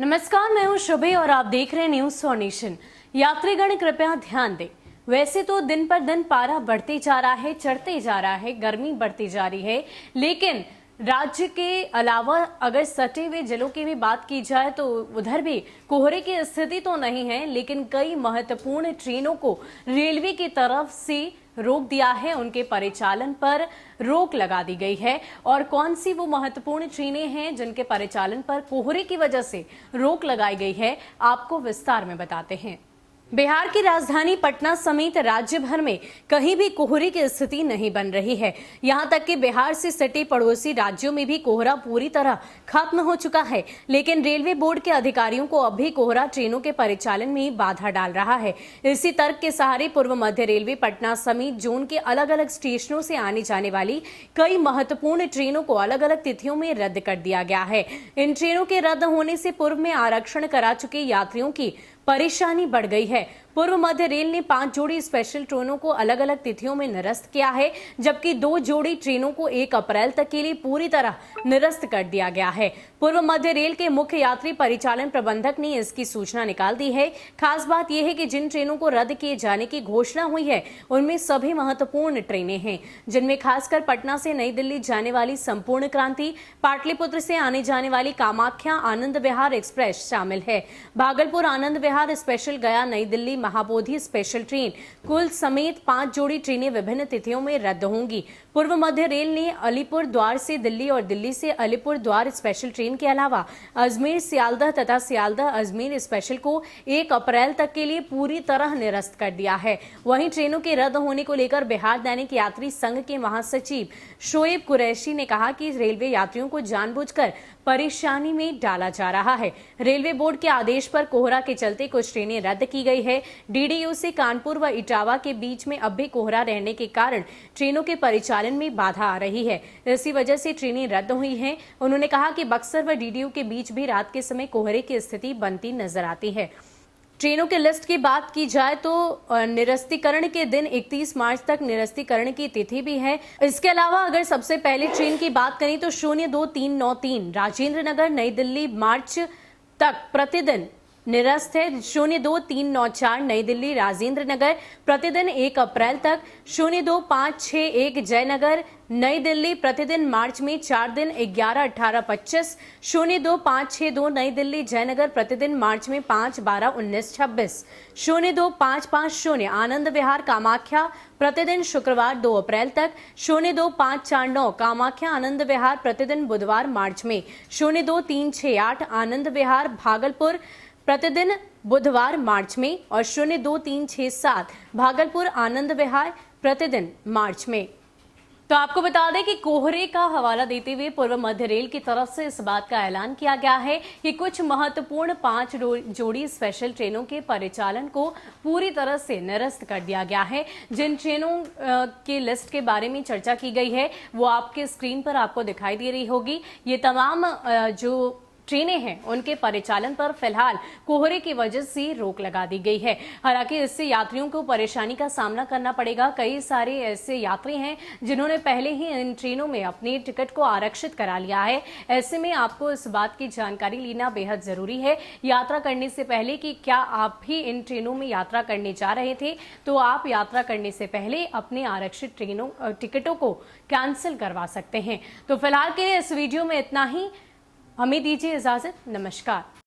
नमस्कार, मैं हूं शुभे और आप देख रहे हैं न्यूज फॉर नेशन। यात्रीगण कृपया ध्यान दें। वैसे तो दिन पर दिन पारा बढ़ते जा रहा है, चढ़ते जा रहा है, गर्मी बढ़ती जा रही है, लेकिन राज्य के अलावा अगर सटे हुए जिलों की भी बात की जाए तो उधर भी कोहरे की स्थिति तो नहीं है, लेकिन कई महत्वपूर्ण ट्रेनों को रेलवे की तरफ से रोक दिया है, उनके परिचालन पर रोक लगा दी गई है। और कौन सी वो महत्वपूर्ण ट्रेनें हैं जिनके परिचालन पर कोहरे की वजह से रोक लगाई गई है, आपको विस्तार में बताते हैं। बिहार की राजधानी पटना समेत राज्य भर में कहीं भी कोहरे की स्थिति नहीं बन रही है। यहां तक कि बिहार से सटे पड़ोसी राज्यों में भी कोहरा पूरी तरह खत्म हो चुका है, लेकिन रेलवे बोर्ड के अधिकारियों को अब भी कोहरा ट्रेनों के परिचालन में बाधा डाल रहा है। इसी तर्क के सहारे पूर्व मध्य रेलवे पटना समेत जोन के अलग अलग स्टेशनों से आने जाने वाली कई महत्वपूर्ण ट्रेनों को अलग अलग तिथियों में रद्द कर दिया गया है। इन ट्रेनों के रद्द होने से पूर्व में आरक्षण करा चुके यात्रियों की परेशानी बढ़ गई है। पूर्व मध्य रेल ने 5 जोड़ी स्पेशल ट्रेनों को अलग अलग तिथियों में निरस्त किया है, जबकि 2 जोड़ी ट्रेनों को 1 अप्रैल तक के लिए पूरी तरह निरस्त कर दिया गया है। पूर्व मध्य रेल के मुख्य यात्री परिचालन प्रबंधक ने इसकी सूचना निकाल दी है। खास बात यह है कि जिन ट्रेनों को रद्द किए जाने की घोषणा हुई है, उनमें सभी महत्वपूर्ण ट्रेनें हैं, जिनमें खासकर पटना से नई दिल्ली जाने वाली संपूर्ण क्रांति, पाटलिपुत्र से आने जाने वाली कामाख्या आनंद विहार एक्सप्रेस शामिल है। भागलपुर आनंद विहार स्पेशल, गया नई दिल्ली महाबोधि स्पेशल ट्रेन कुल समेत 5 जोड़ी ट्रेनें विभिन्न तिथियों में रद्द होंगी। पूर्व मध्य रेल ने अलीपुर द्वार से दिल्ली और दिल्ली से अलीपुर द्वार स्पेशल ट्रेन के अलावा अजमेर सियालदह तथा सियालदह अजमेर स्पेशल को 1 अप्रैल तक के लिए पूरी तरह निरस्त कर दिया है। वहीं ट्रेनों के रद्द होने को लेकर बिहार दैनिक यात्री संघ के महासचिव शोएब कुरैशी ने कहा कि रेलवे यात्रियों को जानबूझकर परेशानी में डाला जा रहा है। रेलवे बोर्ड के आदेश पर कोहरा के चलते कुछ ट्रेनें रद्द की गई है। डीडीयू से कानपुर व इटावा के बीच में अब भी कोहरा रहने के कारण ट्रेनों के परिचालन में बाधा आ रही है। इसी वजह से ट्रेनें रद्द हुई हैं। उन्होंने कहा कि बक्सर व डीडीयू के बीच भी रात के समय कोहरे की स्थिति बनती नजर आती है। ट्रेनों के लिस्ट की बात की जाए तो निरस्तीकरण के दिन 31 मार्च तक निरस्तीकरण की तिथि भी है। इसके अलावा अगर सबसे पहले ट्रेन की बात करें तो 02393 राजेंद्र नगर नई दिल्ली मार्च तक प्रतिदिन निरस्त है। 02394 नई दिल्ली राजेंद्र नगर प्रतिदिन 1 अप्रैल तक। 02561 जयनगर नई दिल्ली प्रतिदिन मार्च में 4 दिन 11, 18, 25। 02562 नई दिल्ली जयनगर प्रतिदिन मार्च में 5, 12, 19, 26। 02550 आनंद विहार कामाख्या प्रतिदिन शुक्रवार 2 अप्रैल तक। 02549 कामाख्या आनंद विहार प्रतिदिन बुधवार मार्च में। 02368 आनंद विहार भागलपुर प्रतिदिन बुधवार मार्च में और 02367 भागलपुर आनंद विहार प्रतिदिन मार्च में। तो आपको बता दें कि कोहरे का हवाला देते हुए पूर्व मध्य रेल की तरफ से इस बात का ऐलान किया गया है कि कुछ महत्वपूर्ण 5 जोड़ी स्पेशल ट्रेनों के परिचालन को पूरी तरह से निरस्त कर दिया गया है। जिन ट्रेनों की लिस्ट के बारे में चर्चा की गई है वो आपके स्क्रीन पर आपको दिखाई दे रही होगी। ये तमाम जो ट्रेनें हैं उनके परिचालन पर फिलहाल कोहरे की वजह से रोक लगा दी गई है। हालांकि इससे यात्रियों को परेशानी का सामना करना पड़ेगा। कई सारे ऐसे यात्री हैं जिन्होंने पहले ही इन ट्रेनों में अपनी टिकट को आरक्षित करा लिया है। ऐसे में आपको इस बात की जानकारी लेना बेहद जरूरी है यात्रा करने से पहले कि क्या आप भी इन ट्रेनों में यात्रा करने जा रहे थे तो आप यात्रा करने से पहले अपने आरक्षित टिकटों को कैंसिल करवा सकते हैं। तो फिलहाल के लिए इस वीडियो में इतना ही। हमें दीजिए इजाजत। नमस्कार।